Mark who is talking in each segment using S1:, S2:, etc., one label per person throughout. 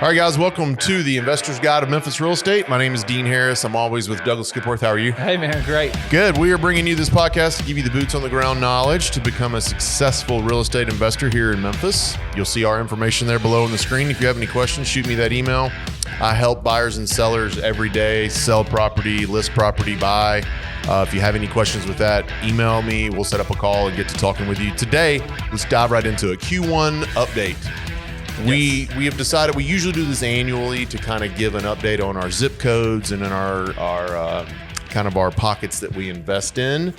S1: All right, guys, welcome to the Investor's Guide of Memphis Real Estate. My name is Dean Harris. I'm always with Douglas Skipworth. How are you?
S2: Hey, man, great.
S1: Good. We are bringing you this podcast to give you the boots on the ground knowledge to become a successful real estate investor here in Memphis. You'll see our information there below on the screen. If you have any questions, shoot me that email. I help buyers and sellers every day sell property, list property, buy. If you have any questions with that, email me. We'll set up a call and get to talking with you. Today, let's dive right into it. Q1 update. We have decided we usually do this annually to kind of give an update on our zip codes and in our kind of our pockets that we invest in.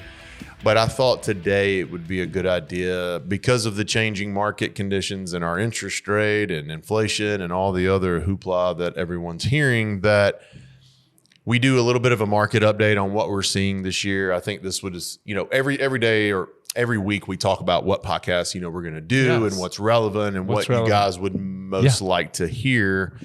S1: But I thought today it would be a good idea because of the changing market conditions and our interest rate and inflation and all the other hoopla that everyone's hearing, that we do a little bit of a market update on what we're seeing this year. I think this would just, every day or every week we talk about what podcasts, we're going to do and what's relevant and what you guys would most like to hear.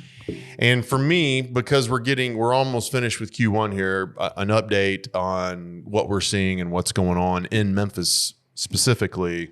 S1: And for me, because we're almost finished with Q1 here, an update on what we're seeing and what's going on in Memphis specifically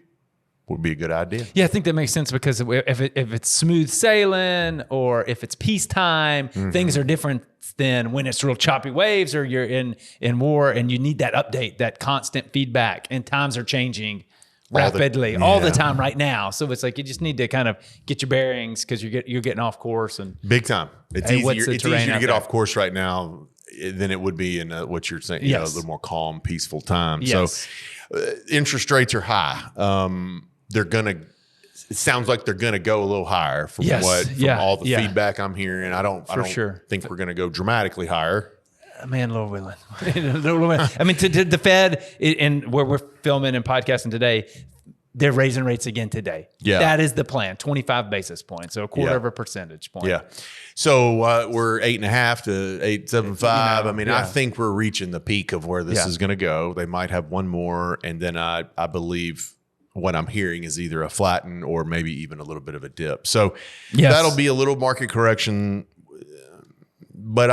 S1: would be a good idea.
S2: Yeah, I think that makes sense because if it's smooth sailing or if it's peacetime, things are different than when it's real choppy waves or you're in war and you need that update, that constant feedback, and times are changing rapidly all the time right now. So it's like you just need to kind of get your bearings because you're getting off course. And
S1: big time. It's easier to get off course right now than it would be in what you're saying, a little more calm, peaceful time.
S2: Yes.
S1: So interest rates are high. It sounds like they're going to go a little higher from all the feedback I'm hearing. I don't think we're going to go dramatically higher.
S2: Man, Lord willing. I mean, to the Fed and where we're filming and podcasting today, they're raising rates again today. Yeah. That is the plan, 25 basis points, so a quarter of a percentage point.
S1: Yeah. So we're 8.5 to 8.75. I think we're reaching the peak of where this is going to go. They might have one more, and then I believe what I'm hearing is either a flatten or maybe even a little bit of a dip. So that'll be a little market correction. But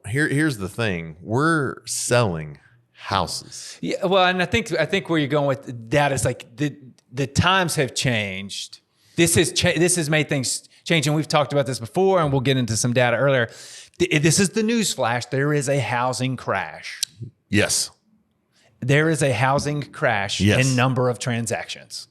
S1: here's the thing. We're selling houses.
S2: Yeah, well, and I think where you're going with that is like the times have changed. This has made things change, and we've talked about this before, and we'll get into some data earlier. This is the news flash. There is a housing crash.
S1: Yes.
S2: There is a housing crash in number of transactions.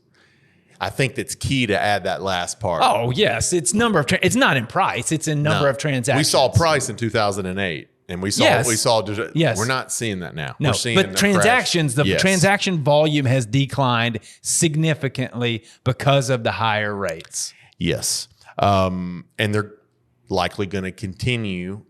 S1: I think that's key to add that last part.
S2: Oh, yes. It's number of it's not in price. It's in number of transactions.
S1: We saw price in 2008 and we saw we're not seeing that now.
S2: No,
S1: we're seeing
S2: but transactions, transaction volume has declined significantly because of the higher rates.
S1: Yes. And they're likely going to continue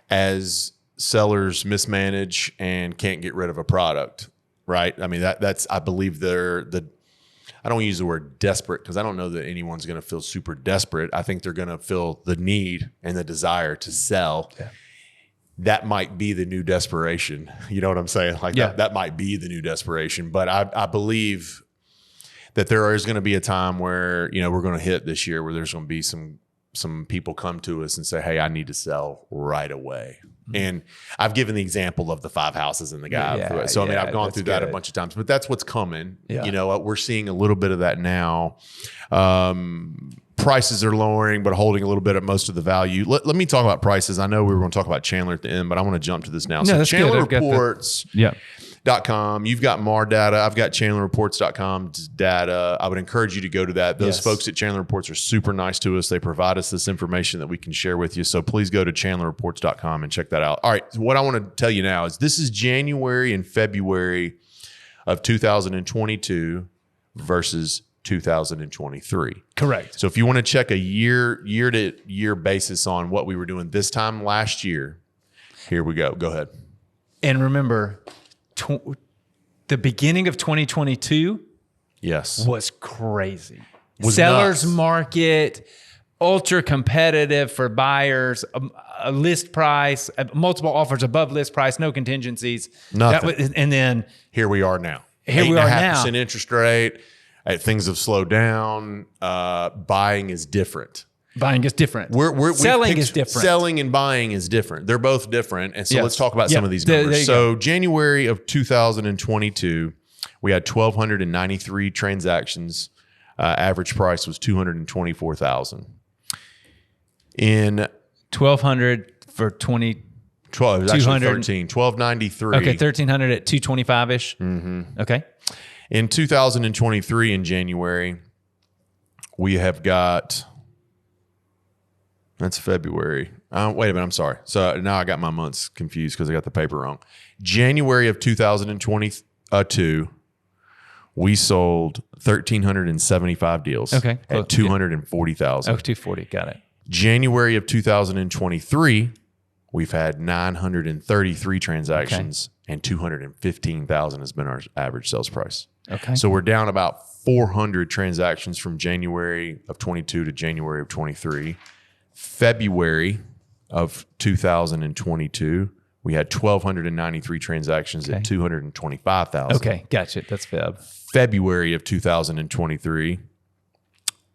S1: as sellers mismanage and can't get rid of a product, right? I mean, that's I believe I don't use the word desperate because I don't know that anyone's going to feel super desperate. I think they're going to feel the need and the desire to sell. Yeah. That might be the new desperation. You know what I'm saying? Like that might be the new desperation. But I believe that there is going to be a time where, we're going to hit this year where there's going to be some people come to us and say, hey, I need to sell right away. And I've given the example of the 5 houses in the guy. I've gone through that a bunch of times, but that's what's coming. Yeah. We're seeing a little bit of that now. Prices are lowering, but holding a little bit at most of the value. Let me talk about prices. I know we were going to talk about Chandler at the end, but I want to jump to this now. So Chandler Reports. .com. You've got MAR data. I've got ChandlerReports.com data. I would encourage you to go to that. Those folks at Chandler Reports are super nice to us. They provide us this information that we can share with you. So please go to ChandlerReports.com and check that out. All right. So what I want to tell you now is this is January and February of 2022 versus 2023.
S2: Correct.
S1: So if you want to check a year-to-year basis on what we were doing this time last year, here we go. Go ahead.
S2: And remember, the beginning of 2022 was crazy. Sellers market, ultra competitive for buyers, a list price, multiple offers above list price, no contingencies.
S1: Nothing.
S2: And then
S1: here we are now. 8.5% interest rate. Things have slowed down. Buying is different.
S2: Buying is different. Selling is different.
S1: Selling and buying is different. They're both different. And so let's talk about some of these numbers. So January of 2022, we had 1,293 transactions. Average price was $224,000. In
S2: 1,200 for 20.
S1: 12, it was actually
S2: 200.
S1: 13, 1293.
S2: Okay, 1,300 at 225-ish. Okay.
S1: In 2023 in January, we have got, that's February. Wait a minute, I'm sorry. So now I got my months confused because I got the paper wrong. January of 2022, we sold 1,375 deals.
S2: Okay.
S1: At 240,000.
S2: Oh, 240. Got it.
S1: January of 2023, we've had 933 transactions and 215,000 has been our average sales price.
S2: Okay.
S1: So we're down about 400 transactions from January of 22 to January of 23. February of 2022, we had 1,293 transactions at 225,000.
S2: Okay. Gotcha. That's Feb.
S1: February of 2023,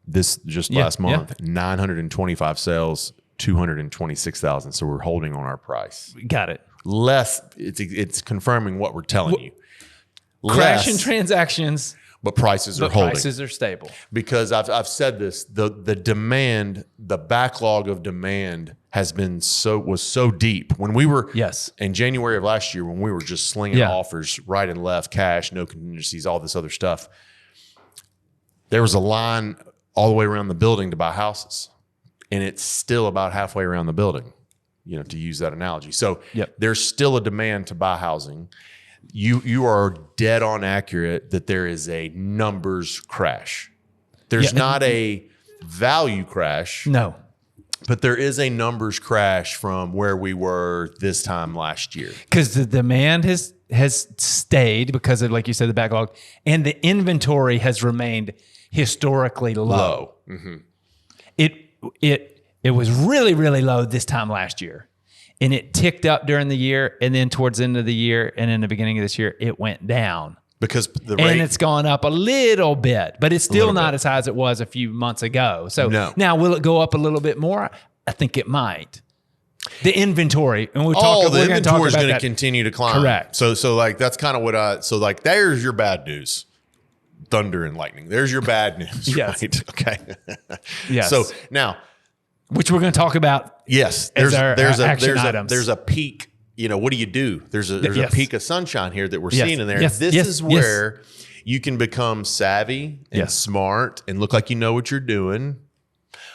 S1: this just last month, 925 sales, 226,000. So we're holding on our price.
S2: Got it.
S1: Less, it's confirming what we're telling you.
S2: Crashing
S1: Less,
S2: transactions,
S1: but prices are
S2: but
S1: holding.
S2: prices are stable.
S1: Because I've said this, the demand, the backlog of demand was so deep when we were in January of last year, when we were just slinging offers right and left, cash, no contingencies, all this other stuff. There was a line all the way around the building to buy houses, and it's still about halfway around the building, to use that analogy. So there's still a demand to buy housing. You are dead on accurate that there is a numbers crash. There's not a value crash.
S2: No.
S1: But there is a numbers crash from where we were this time last year.
S2: Because the demand has stayed because of, like you said, the backlog, and the inventory has remained historically low.
S1: Mm-hmm.
S2: It was really, really low this time last year. And it ticked up during the year, and then towards the end of the year and in the beginning of this year, it went down.
S1: Because the rate,
S2: and it's gone up a little bit, but it's still not as high as it was a few months ago. So now, will it go up a little bit more? I think it might. The inventory, and we're
S1: the inventory is going to continue to climb.
S2: Correct.
S1: So like that's kind of what there's your bad news. Thunder and lightning. There's your bad news.
S2: Yes.
S1: Right? Okay.
S2: Yes.
S1: So now,
S2: which we're going to talk about.
S1: Yes. There's a peak. What do you do? There's a peak of sunshine here that we're seeing in there. This is where you can become savvy and smart and look like you know what you're doing,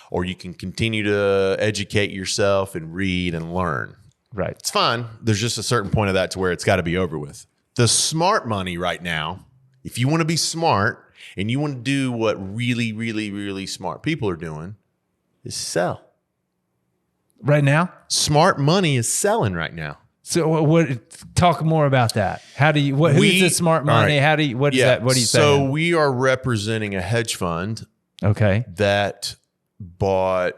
S1: or you can continue to educate yourself and read and learn.
S2: Right.
S1: It's fine. There's just a certain point of that to where it's got to be over with. The smart money right now, if you want to be smart and you want to do what really, really, really smart people are doing, is sell.
S2: Right now?
S1: Smart money is selling right now.
S2: So talk more about that. How do you, who's the smart money? Right. What is that? What do you say?
S1: So we are representing a hedge fund.
S2: Okay.
S1: That bought,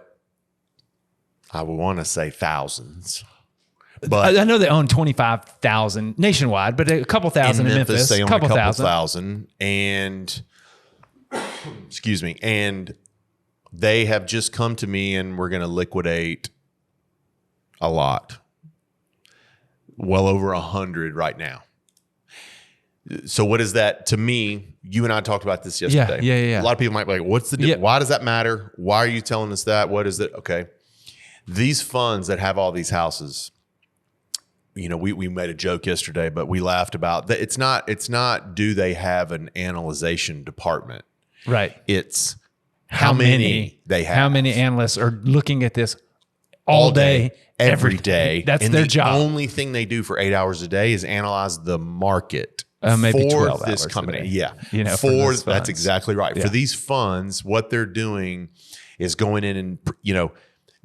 S1: I would want to say thousands. But
S2: I know they own 25,000 nationwide, but a couple thousand in Memphis.
S1: They own a couple thousand. And excuse me. And they have just come to me and we're going to liquidate a lot. Well over 100 right now. So what is that to me? You and I talked about this yesterday.
S2: Yeah.
S1: A lot of people might be like, what's the difference? Why does that matter? Why are you telling us that? What is it? Okay. These funds that have all these houses, we made a joke yesterday, but we laughed about that. It's not do they have an analyzation department?
S2: Right.
S1: It's how many they have.
S2: How many analysts are looking at this all day,
S1: every day.
S2: That's their job.
S1: The only thing they do for 8 hours a day is analyze the market
S2: maybe
S1: for
S2: 12
S1: this
S2: hours
S1: company.
S2: A day.
S1: Yeah. That's exactly right. Yeah. For these funds, what they're doing is going in and,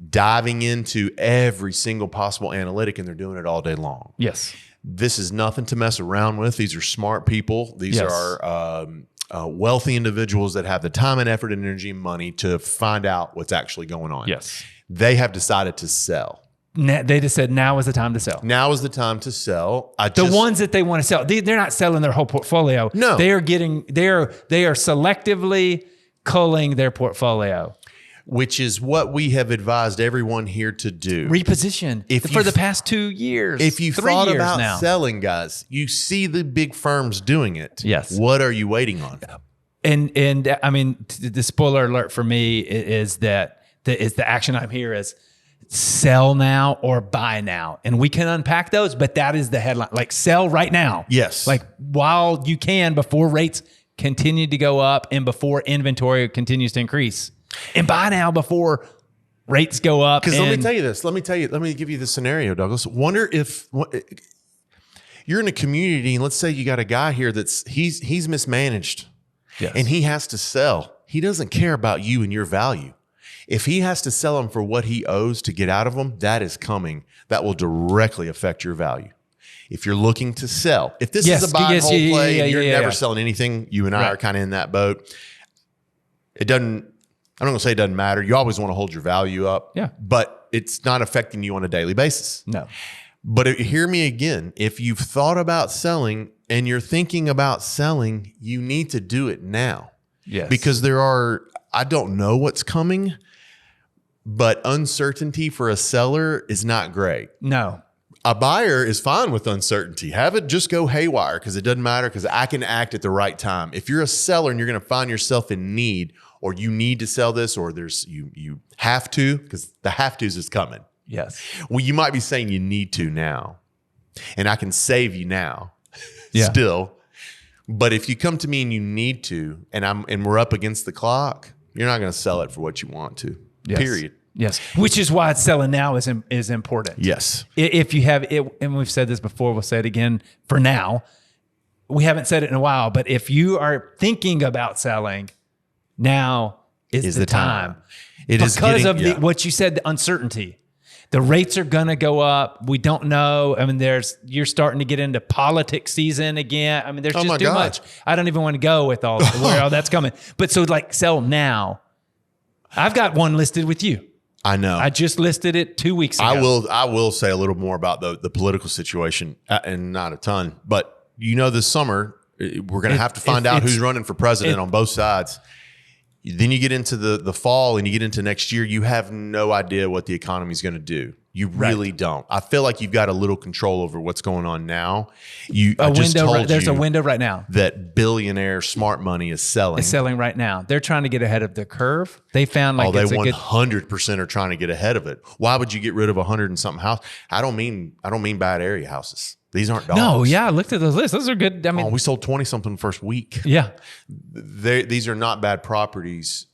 S1: diving into every single possible analytic, and they're doing it all day long.
S2: Yes.
S1: This is nothing to mess around with. These are smart people. These are wealthy individuals that have the time and effort and energy and money to find out what's actually going on.
S2: Yes.
S1: They have decided to sell.
S2: They just said now is the time to sell.
S1: Now is the time to sell.
S2: The ones that they want to sell, they're not selling their whole portfolio.
S1: No.
S2: They are selectively culling their portfolio.
S1: Which is what we have advised everyone here to do.
S2: Reposition for the past 2 years.
S1: If you thought about selling, guys, you see the big firms doing it.
S2: Yes.
S1: What are you waiting on?
S2: And I mean, the spoiler alert for me is that the action item here is sell now or buy now. And we can unpack those, but that is the headline. Like sell right now.
S1: Yes.
S2: Like while you can, before rates continue to go up and before inventory continues to increase. And buy now before rates go up.
S1: Because let me tell you this. Let me give you the scenario, Douglas. Wonder if you're in a community and let's say you got a guy here he's mismanaged.
S2: Yes.
S1: And he has to sell. He doesn't care about you and your value. If he has to sell them for what he owes to get out of them, that is coming. That will directly affect your value. If you're looking to sell, if this is a buy and hold play, and you're never selling anything, you and I are kind of in that boat. It doesn't, I'm not going to say it doesn't matter. You always want to hold your value up.
S2: Yeah.
S1: But it's not affecting you on a daily basis.
S2: No.
S1: But hear me again. If you've thought about selling and you're thinking about selling, you need to do it now.
S2: Yes.
S1: Because I don't know what's coming, but uncertainty for a seller is not great.
S2: No.
S1: A buyer is fine with uncertainty. Have it just go haywire because it doesn't matter because I can act at the right time. If you're a seller and you're going to find yourself in need or you need to sell this or you have to, because the have to's is coming.
S2: Yes.
S1: Well, you might be saying you need to now and I can save you now still. But if you come to me and you need to and we're up against the clock, you're not going to sell it for what you want to.
S2: Yes.
S1: Period.
S2: Yes. Which is why selling now is important.
S1: Yes.
S2: If you have it, and we've said this before, we'll say it again for now. We haven't said it in a while, but if you are thinking about selling, now is the time.
S1: It is
S2: because of what you said, the uncertainty. The rates are going to go up. We don't know. I mean, you're starting to get into politics season again. I mean, there's just too much. I don't even want to go with where all that's coming. But so like sell now. I've got one listed with you.
S1: I know.
S2: I just listed it 2 weeks ago.
S1: I will say a little more about the political situation and not a ton, but this summer we're going to have to find out who's running for president on both sides. Then you get into the fall and you get into next year, you have no idea what the economy is going to do. You really don't. I feel like you've got a little control over what's going on now.
S2: There's a window right now
S1: that billionaire smart money is selling.
S2: It's selling right now. They're trying to get ahead of the curve. They found like
S1: they 100% are trying to get ahead of it. Why would you get rid of 100 and something house? I don't mean bad area houses. These aren't dogs.
S2: No, yeah, I looked at those lists. Those are good. I mean,
S1: we sold 20 something first week.
S2: Yeah,
S1: these are not bad properties.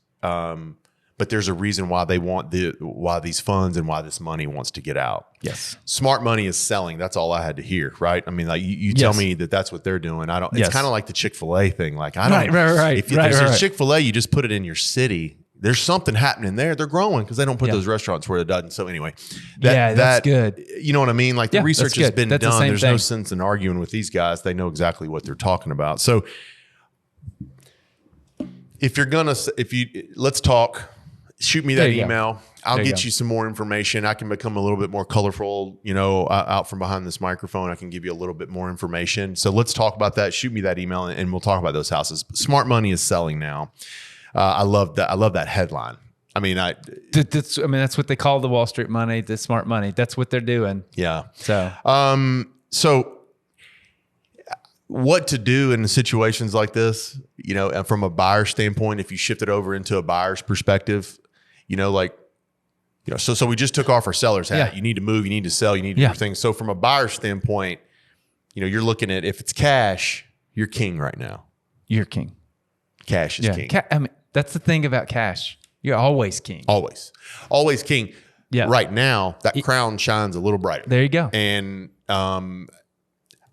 S1: But there's a reason why they want why these funds and why this money wants to get out.
S2: Yes.
S1: Smart money is selling. That's all I had to hear. Right. I mean, like you tell me that's what they're doing. It's kind of like the Chick-fil-A thing. Like I don't,
S2: right.
S1: If there's a Chick-fil-A, you just put it in your city. There's something happening there. They're growing because they don't put those restaurants where it doesn't. So anyway,
S2: that's good.
S1: You know what I mean? Like the research has been done. There's
S2: thing.
S1: No sense in arguing with these guys. They know exactly what they're talking about. So let's talk. Shoot me that email. I'll get you some more information. I can become a little bit more colorful, out from behind this microphone. I can give you a little bit more information. So let's talk about that. Shoot me that email and we'll talk about those houses. Smart money is selling now. I love that. I love that headline. I mean,
S2: that's what they call the Wall Street money, the smart money. That's what they're doing.
S1: Yeah.
S2: So,
S1: what to do in situations like this, from a buyer standpoint, if you shift it over into a buyer's perspective, so we just took off our seller's hat. Yeah. You need to move, you need to sell, you need to do things. So from a buyer's standpoint, you're looking at, if it's cash, you're king right now.
S2: You're king.
S1: Cash is king.
S2: I mean, that's the thing about cash. You're always king.
S1: Always king. Yeah. Right now, that crown shines a little brighter.
S2: There you go.
S1: And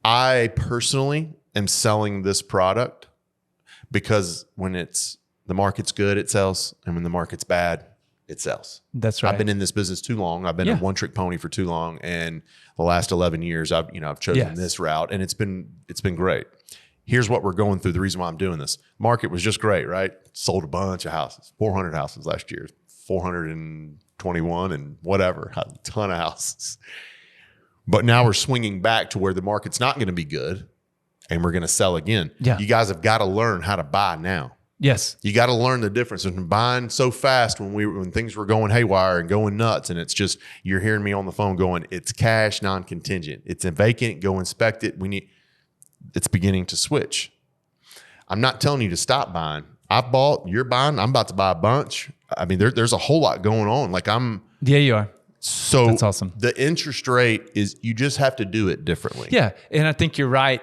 S1: I personally am selling this product because when the market's good, it sells. And when the market's bad, it sells.
S2: That's right.
S1: I've been in this business too long. I've been a one-trick pony for too long. And the last 11 years, I've chosen this route and it's been great. Here's what we're going through. The reason why I'm doing this. Market was just great, right? Sold a bunch of houses, 400 houses last year, 421 and whatever, a ton of houses. But now we're swinging back to where the market's not going to be good and we're going to sell again.
S2: Yeah.
S1: You guys have got to learn how to buy now.
S2: Yes.
S1: You got to learn the difference between buying so fast when things were going haywire and going nuts. And it's just, you're hearing me on the phone going, it's cash, non-contingent. It's a vacant, go inspect it. It's beginning to switch. I'm not telling you to stop buying. you're buying, I'm about to buy a bunch. I mean, there's a whole lot going on. Like
S2: Yeah, you are.
S1: So
S2: that's awesome.
S1: The interest rate is, you just have to do it differently.
S2: Yeah. And I think you're right,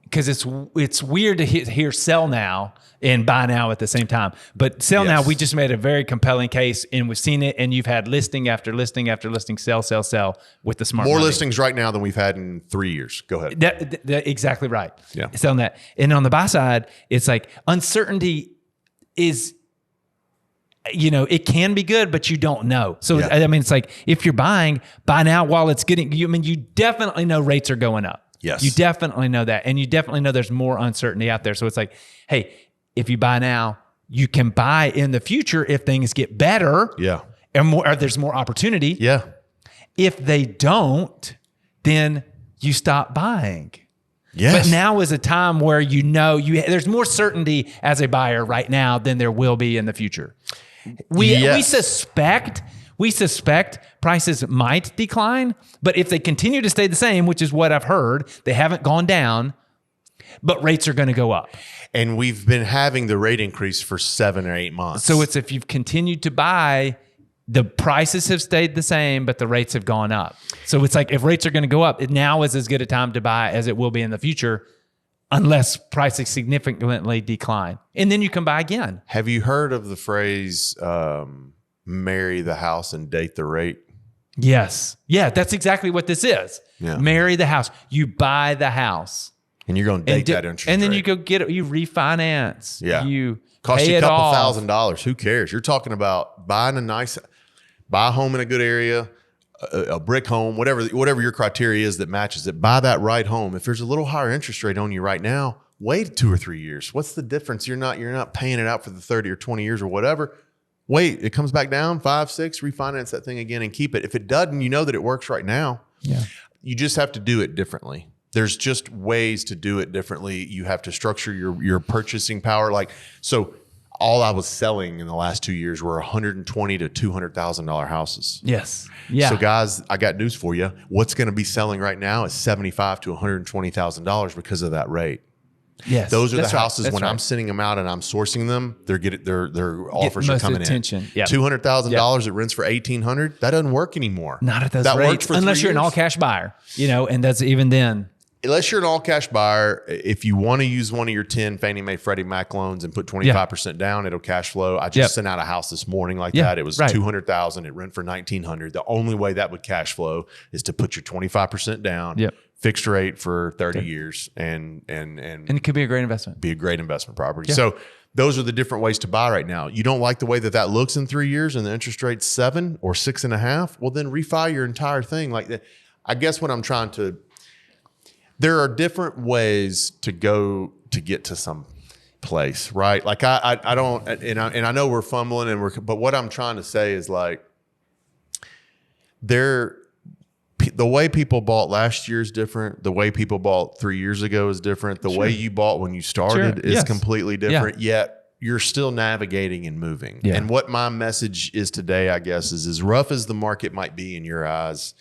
S2: because it's weird to hear sell now and buy now at the same time. But sell now, we just made a very compelling case, and we've seen it, and you've had listing after listing after listing, sell with the smart
S1: More
S2: money.
S1: listings right now than we've had in 3 years. Go ahead.
S2: That exactly right.
S1: Yeah.
S2: Selling that. And on the buy side, it's like uncertainty is, it can be good, but you don't know. So, I mean, it's like, if you're buy now while it's getting, you definitely know rates are going up.
S1: Yes.
S2: You definitely know that. And you definitely know there's more uncertainty out there. So it's like, hey, if you buy now, you can buy in the future if things get better.
S1: Yeah.
S2: Or there's more opportunity.
S1: Yeah.
S2: If they don't, then you stop buying.
S1: Yes.
S2: But now is a time where there's more certainty as a buyer right now than there will be in the future. We suspect prices might decline, but if they continue to stay the same, which is what I've heard, they haven't gone down, but rates are going to go up.
S1: And we've been having the rate increase for 7 or 8 months.
S2: So it's, if you've continued to buy, the prices have stayed the same, but the rates have gone up. So it's like, if rates are going to go up, now is as good a time to buy as it will be in the future, unless prices significantly decline. And then you can buy again.
S1: Have you heard of the phrase, marry the house and date the rate?
S2: Yes. Yeah, that's exactly what this is.
S1: Yeah.
S2: Marry the house. You buy the house.
S1: And you're going to date that interest
S2: and then
S1: rate.
S2: you go get it. You refinance.
S1: Yeah.
S2: You
S1: cost
S2: pay
S1: you a
S2: it
S1: couple
S2: off.
S1: $1,000s. Who cares? You're talking about buy a home in a good area, a brick home, whatever your criteria is that matches it. Buy that right home. If there's a little higher interest rate on you right now, wait 2 or 3 years. What's the difference? You're not paying it out for the 30 or 20 years or whatever. Wait, it comes back down 5, 6, refinance that thing again and keep it. If it doesn't, you know that it works right now.
S2: Yeah.
S1: You just have to do it differently. There's just ways to do it differently. You have to structure your purchasing power. So all I was selling in the last 2 years were $120,000 to $200,000 houses.
S2: Yes. Yeah.
S1: So guys, I got news for you. What's going to be selling right now is $75,000 to $120,000 because of that rate.
S2: Yes.
S1: Those are the houses
S2: right.
S1: when I'm sending them out and I'm sourcing them, their offers are coming
S2: attention.
S1: in.
S2: Yep.
S1: $200,000 it rents for $1,800. That doesn't work anymore.
S2: Not at those
S1: that
S2: rates,
S1: worked for
S2: unless
S1: 3
S2: you're an
S1: years.
S2: all cash buyer, and that's even then.
S1: Unless you're an all cash buyer, if you want to use one of your 10 Fannie Mae, Freddie Mac loans and put 25% down, it'll cash flow. I just sent out a house this morning like that. It was $200,000. It rent for $1,900. The only way that would cash flow is to put your 25% down, fixed rate for 30 years, and
S2: it could be a great investment.
S1: Be a great investment property. Yeah. So those are the different ways to buy right now. You don't like the way that looks in 3 years and the interest rate's 7 or 6.5. Well, then refi your entire thing like that. I guess what I'm trying to. There are different ways to go to get to some place, right? Like I don't, and I know we're fumbling but what I'm trying to say is like, the way people bought last year is different. The way people bought 3 years ago is different. The way you bought when you started is completely different. Yet you're still navigating and moving. Yeah. And what my message is today, I guess, is as rough as the market might be in your eyes,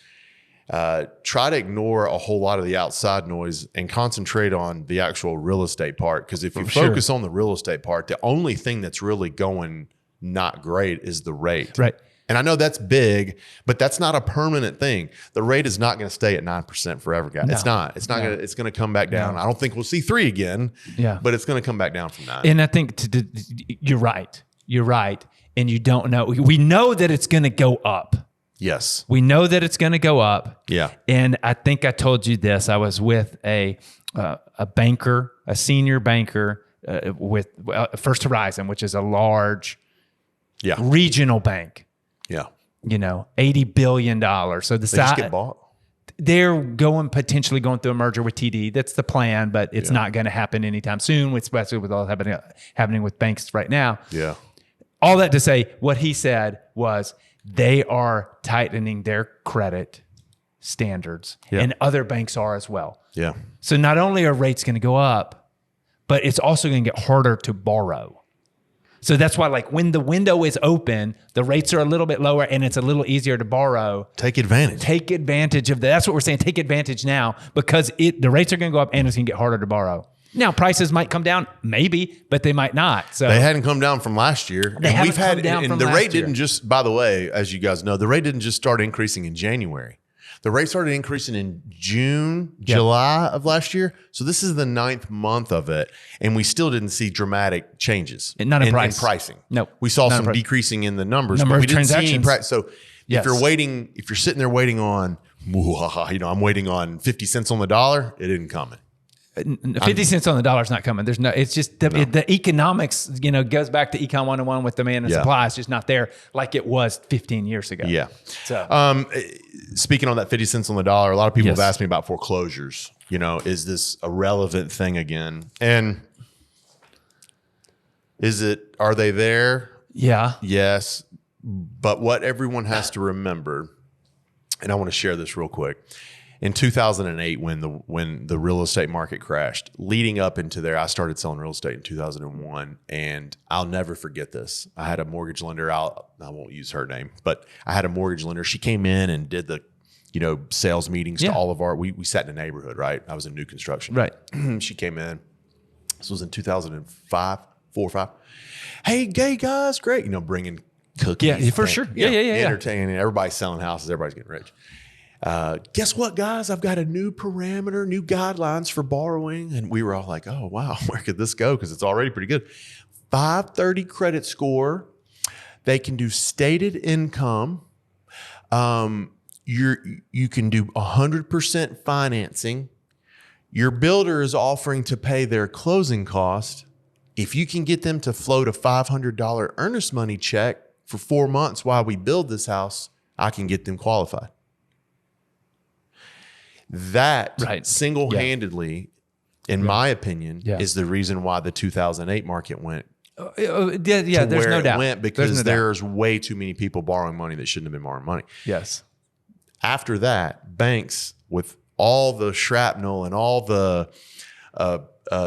S1: try to ignore a whole lot of the outside noise and concentrate on the actual real estate part. Because if you focus on the real estate part, the only thing that's really going not great is the rate.
S2: Right.
S1: And I know that's big, but that's not a permanent thing. The rate is not going to stay at 9% forever, guys. No. It's not. It's not going to. It's going to come back down. I don't think we'll see 3 again. Yeah. But it's going to come back down from 9.
S2: And I think you're right. You're right. And you don't know. We know that it's going to go up.
S1: Yes.
S2: We know that it's going to go up.
S1: Yeah.
S2: And I think I told you this. I was with a banker, a senior banker with First Horizon, which is a large regional bank.
S1: Yeah.
S2: $80 billion. So the
S1: size. They just get bought?
S2: They're potentially going through a merger with TD. That's the plan, but it's not going to happen anytime soon, especially with all happening with banks right now.
S1: Yeah.
S2: All that to say, what he said was they are tightening their credit standards, and other banks are as well.
S1: Yeah.
S2: So not only are rates going to go up, but it's also going to get harder to borrow. So that's why, like, when the window is open, the rates are a little bit lower and it's a little easier to borrow.
S1: Take advantage.
S2: Take advantage of that. That's what we're saying. Take advantage now because the rates are going to go up and it's going to get harder to borrow. Now prices might come down, maybe, but they might not. So
S1: they hadn't come down from last year.
S2: They haven't come down
S1: and
S2: from
S1: the
S2: last
S1: rate
S2: year.
S1: didn't just, by the way, as you guys know, the rate didn't just start increasing in January. The rate started increasing in June, July of last year. So this is the 9th month of it. And we still didn't see dramatic changes
S2: And none in
S1: in
S2: price.
S1: pricing.
S2: No.
S1: We saw
S2: None in
S1: some
S2: price.
S1: decreasing in the numbers,
S2: Number
S1: but we
S2: of
S1: didn't see any
S2: transactions.
S1: price. So
S2: Yes.
S1: if you're sitting there waiting on, I'm waiting on 50 cents on the dollar, it isn't coming.
S2: 50 cents on the dollar is not coming. There's no, it's just the economics, goes back to Econ 101 with demand and supply. It's just not there like it was 15 years ago.
S1: Yeah.
S2: So,
S1: Speaking on that 50 cents on the dollar, a lot of people
S2: Yes.
S1: have asked me about foreclosures. Is this a relevant thing again? And are they there?
S2: yeah.
S1: Yes. But what everyone has to remember, and I want to share this real quick. In 2008, when the real estate market crashed, leading up into there, I started selling real estate in 2001, and I'll never forget this. I had a mortgage lender. I won't use her name, but I had a mortgage lender. She came in and did the, sales meetings to all of our. We sat in a neighborhood, right? I was in new construction,
S2: Right.
S1: She came in. This was in 2005, 4 or 5. Hey, gay guys, great. Bringing cookies.
S2: Yeah, for sure. Yeah.
S1: Entertaining. Everybody's selling houses. Everybody's getting rich. Guess what, guys? I've got a new parameter, new guidelines for borrowing. And we were all like, oh, wow, where could this go? Because it's already pretty good. 530 credit score. They can do stated income. You can do 100% financing. Your builder is offering to pay their closing cost. If you can get them to float a $500 earnest money check for 4 months while we build this house, I can get them qualified. That single-handedly, in my opinion, is the reason why the 2008 market went.
S2: There's no doubt.
S1: It went because there's way too many people borrowing money that shouldn't have been borrowing money.
S2: Yes.
S1: After that, banks with all the shrapnel and all the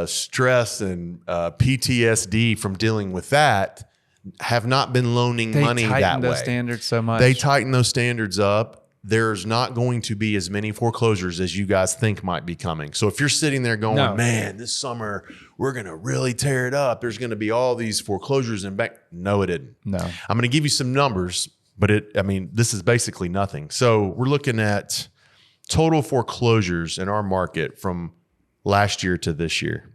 S1: stress and PTSD from dealing with that have not been loaning money that way.
S2: They tightened those standards so much.
S1: They tighten those standards up. There's not going to be as many foreclosures as you guys think might be coming. So if you're sitting there going, man, this summer we're going to really tear it up. There's going to be all these foreclosures and back. No, it didn't.
S2: No.
S1: I'm going to give you some numbers, but this is basically nothing. So we're looking at total foreclosures in our market from last year to this year.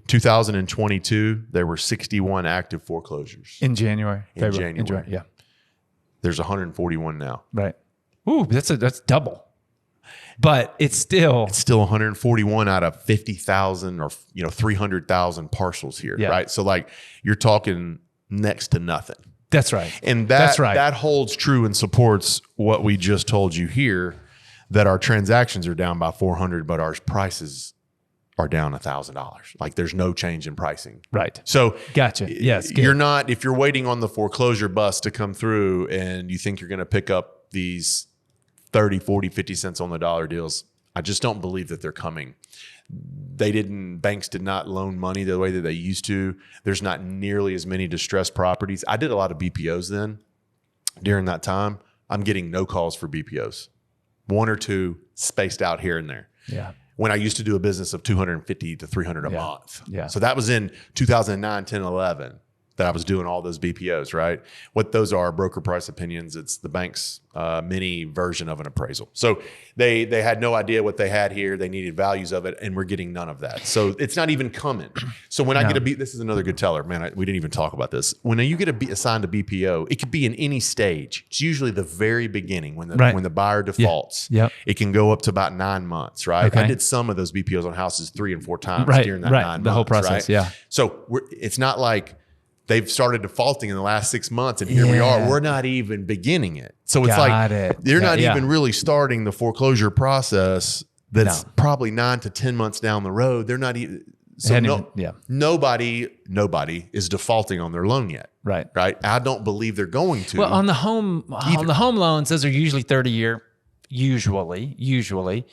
S1: 2022, there were 61 active foreclosures.
S2: In January.
S1: In January.
S2: Yeah.
S1: There's 141 now.
S2: Right. Ooh, that's double. But it's still
S1: 141 out of 50,000 or 300,000 parcels here, right? So you're talking next to nothing.
S2: That's right.
S1: And that holds true and supports what we just told you here, that our transactions are down by 400, but our prices are down $1,000. There's no change in pricing.
S2: Right.
S1: So
S2: gotcha. Yes.
S1: You're not, if you're waiting on the foreclosure bus to come through and you think you're going to pick up these 30, 40, 50 cents on the dollar deals, I just don't believe that they're coming. Banks did not loan money the way that they used to. There's not nearly as many distressed properties. I did a lot of BPOs then. During that time, I'm getting no calls for BPOs. 1 or 2 spaced out here and there.
S2: Yeah.
S1: When I used to do a business of 250 to 300 a month.
S2: Yeah.
S1: So that was in 2009, 10, 11 that I was doing all those BPOs, right? What those are broker price opinions. It's the bank's mini version of an appraisal. So they had no idea what they had here. They needed values of it, and we're getting none of that. So it's not even coming. So when I get this is another good teller, man. We didn't even talk about this. When you get assigned a BPO, it could be in any stage. It's usually the very beginning when the buyer defaults.
S2: Yeah. Yep.
S1: It can go up to about 9 months, right?
S2: Okay.
S1: I did some of those BPOs on houses 3 and 4 times during that 9 months.
S2: The whole process,
S1: right?
S2: yeah.
S1: So it's not like they've started defaulting in the last 6 months, and here we are. We're not even beginning it. So it's they're not even really starting the foreclosure process. That's probably 9 to 10 months down the road. They're not even. So nobody is defaulting on their loan yet.
S2: Right.
S1: I don't believe they're going to.
S2: Well, on the home loans, those are usually 30-year. Usually.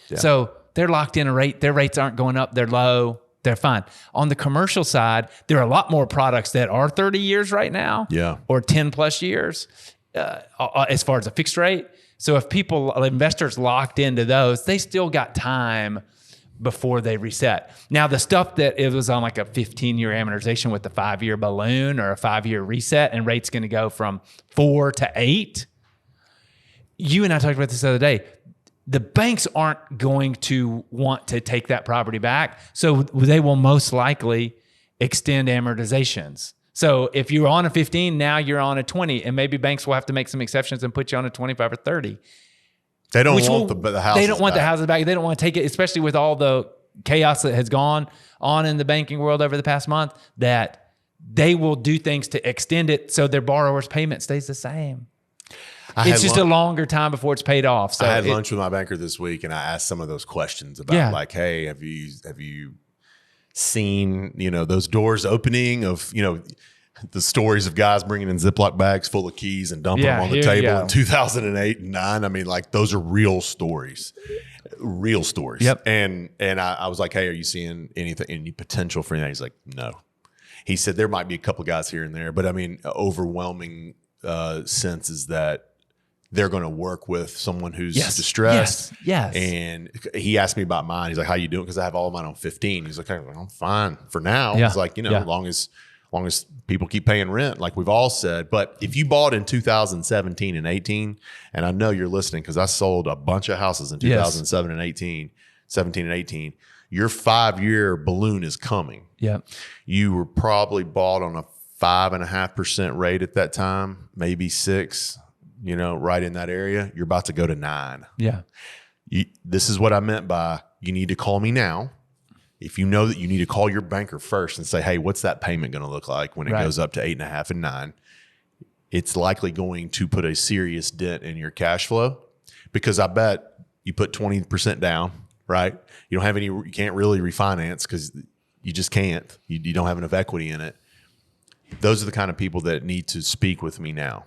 S2: Yeah. So they're locked in a rate. Their rates aren't going up. They're low. They're fine. On the commercial side, there are a lot more products that are 30 years right now, or 10 plus years, as far as a fixed rate. So if investors locked into those, they still got time before they reset. Now, the stuff that it was on like a 15-year amortization with the 5-year balloon or a 5-year reset, and rate's going to go from 4 to 8. You and I talked about this the other day. The banks aren't going to want to take that property back, so they will most likely extend amortizations. So if you're on a 15, now you're on a 20, and maybe banks will have to make some exceptions and put you on a 25 or 30.
S1: They don't want the houses.
S2: They don't want
S1: back.
S2: the houses back. They don't want to take it, especially with all the chaos that has gone on in the banking world over the past month, that they will do things to extend it so their borrower's payment stays the same. It's just a longer time before it's paid off. So
S1: I had lunch with my banker this week, and I asked some of those questions about like, hey, have you seen, those doors opening of, the stories of guys bringing in Ziploc bags full of keys and dumping them on the table in 2008 and 9. I mean, like, those are real stories. Yep. And I was like, hey, are you seeing any potential for anything? He's like, no. He said there might be a couple of guys here and there, but I mean, overwhelming sense is that they're going to work with someone who's distressed.
S2: Yes.
S1: And he asked me about mine. He's like, how you doing? Because I have all of mine on 15. He's like, I'm fine for now.
S2: Yeah.
S1: He's like, as long as people keep paying rent, like we've all said. But if you bought in 2017 and 18, and I know you're listening because I sold a bunch of houses in 2007 and 17 and 18, your 5-year balloon is coming.
S2: Yeah.
S1: You were probably bought on a 5.5% rate at that time, maybe 6, right in that area. You're about to go to 9.
S2: Yeah.
S1: This is what I meant by you need to call me now. If you know that you need to call your banker first and say, hey, what's that payment going to look like when it goes up to 8.5 and 9? It's likely going to put a serious dent in your cash flow, because I bet you put 20% down, right? You can't really refinance because you just can't. You don't have enough equity in it. Those are the kind of people that need to speak with me now.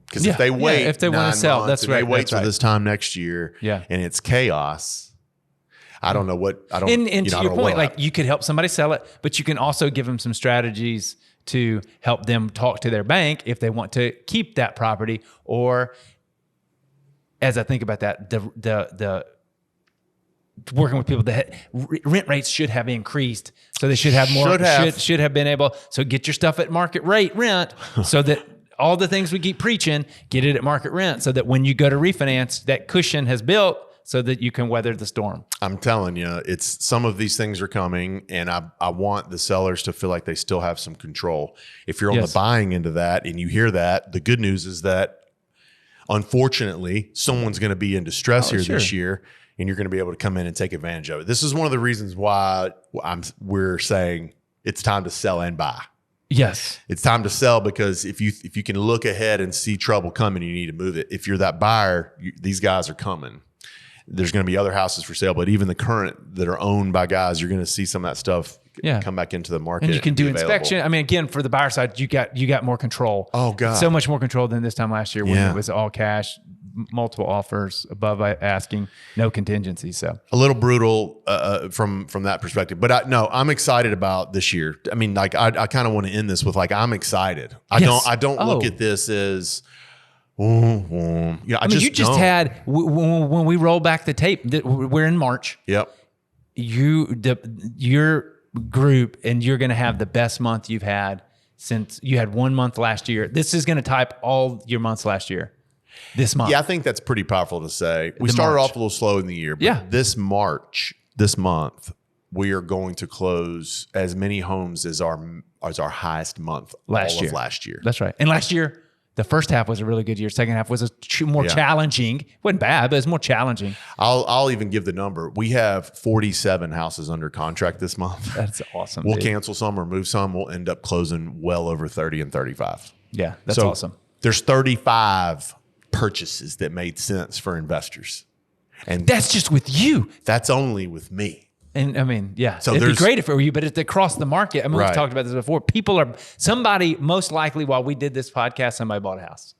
S1: Because if they wait,
S2: if they want to sell, that's right.
S1: They wait till this time next year, and it's chaos. I don't know what I don't.
S2: And to your point, like, you could help somebody sell it, but you can also give them some strategies to help them talk to their bank if they want to keep that property. Or, as I think about that, the working with people, the rent rates should have increased, so they should have more. Should have been able. So get your stuff at market rate rent, so that all the things we keep preaching, get it at market rent, so that when you go to refinance, that cushion has built, so that you can weather the storm. I'm
S1: telling you, some of these things are coming, and I want the sellers to feel like they still have some control. If you're on the buying end of that and you hear that, the good news is that, unfortunately, someone's going to be in distress this year, and you're going to be able to come in and take advantage of it. This is one of the reasons why we're saying it's time to sell and buy.
S2: Yes.
S1: It's time to sell, because if you can look ahead and see trouble coming, you need to move it. If you're that buyer, these guys are coming. There's going to be other houses for sale, but even the current that are owned by guys, you're going to see some of that stuff come back into the market.
S2: And you can do inspection. I mean, again, for the buyer side, you got more control.
S1: Oh, God.
S2: So much more control than this time last year when it was all cash, multiple offers above asking, no contingency. So
S1: a little brutal from that perspective. But I'm excited about this year. I mean, like, I kind of want to end this with, like, I'm excited. I don't look at this as... when we roll back the tape, we're in March. Yep.
S2: Your group, and you're going to have the best month you've had since you had 1 month last year. This is going to type all your months last year. This month.
S1: Yeah, I think that's pretty powerful to say. We started off a little slow in the year, but this month, we are going to close as many homes as our highest month last year.
S2: That's right. And last year, the first half was a really good year. Second half was more challenging. It wasn't bad, but it's more challenging.
S1: I'll even give the number. We have 47 houses under contract this month.
S2: That's awesome.
S1: We'll cancel some or move some. We'll end up closing well over 30 and 35.
S2: Yeah, that's awesome.
S1: There's 35 purchases that made sense for investors. And
S2: that's just with you.
S1: That's only with me.
S2: And I mean, so it'd be great if it were you, but it's across the market. I mean, we've talked about this before. Somebody, most likely while we did this podcast, somebody bought a house.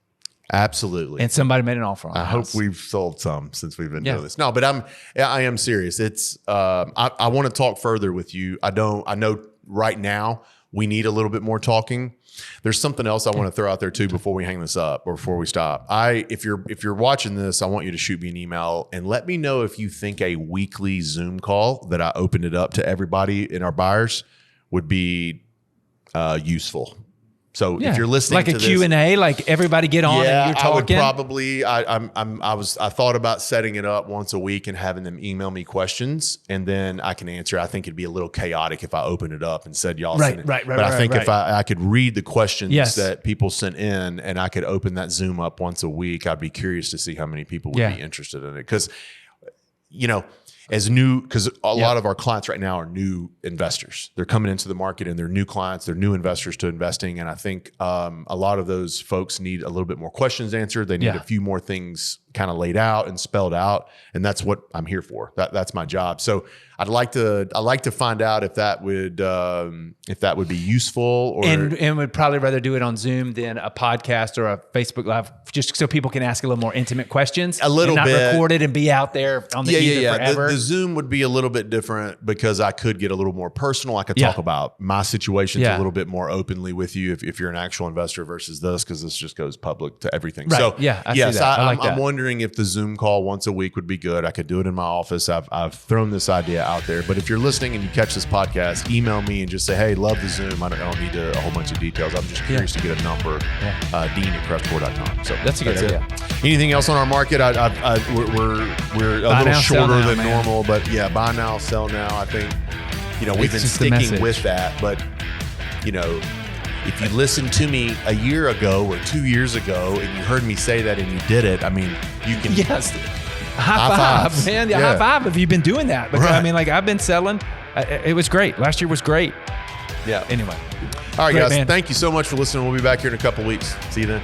S1: Absolutely.
S2: And somebody made an offer on it.
S1: I hope we've sold some since we've been doing this. No, but I am serious. It's, I want to talk further with you. I know right now we need a little bit more talking. There's something else I want to throw out there too before we hang this up or before we stop. If you're watching this, I want you to shoot me an email and let me know if you think a weekly Zoom call that I opened it up to everybody in our buyers would be useful. So if you're listening
S2: like
S1: to
S2: a
S1: this,
S2: Q&A, like everybody get on and you're talking.
S1: I would probably. I thought about setting it up once a week and having them email me questions, and then I can answer. I think it'd be a little chaotic if I opened it up and said y'all send it. But I think if I could read the questions that people sent in, and I could open that Zoom up once a week, I'd be curious to see how many people would be interested in it. Because, because a lot of our clients right now are new investors. They're coming into the market and they're new clients, they're new investors to investing. And I think a lot of those folks need a little bit more questions answered. They need a few more things kind of laid out and spelled out. And that's what I'm here for. That's my job. So I'd like to find out if that would be useful, or
S2: and would probably rather do it on Zoom than a podcast or a Facebook Live, just so people can ask a little more intimate questions.
S1: A little
S2: and not
S1: bit.
S2: record it and be out there on the ether forever.
S1: The Zoom would be a little bit different because I could get a little more personal. I could talk about my situations a little bit more openly with you if you're an actual investor versus this, because this just goes public to everything.
S2: Right.
S1: So
S2: I see that.
S1: I'm wondering if the Zoom call once a week would be good. I could do it in my office. I've thrown this idea out there, but if you're listening and you catch this podcast, email me and just say, hey, love the Zoom. I don't need a whole bunch of details. I'm just curious to get a number, dean@CrestCore.com. So
S2: that's a good idea.
S1: Anything else on our market? We're a
S2: Buy
S1: little
S2: now,
S1: shorter
S2: now,
S1: than
S2: man.
S1: normal, but buy now, sell now. I think, we've been
S2: just the
S1: sticking
S2: message.
S1: with that, but if you listened to me a year ago or 2 years ago and you heard me say that and you did it, I mean, you can.
S2: Yes. High five, man. High five if you've been doing that. Because I mean, like, I've been selling. It was great. Last year was great.
S1: Yeah.
S2: Anyway.
S1: All right,
S2: Great,
S1: guys.
S2: man.
S1: Thank you so much for listening. We'll be back here in a couple weeks. See you then.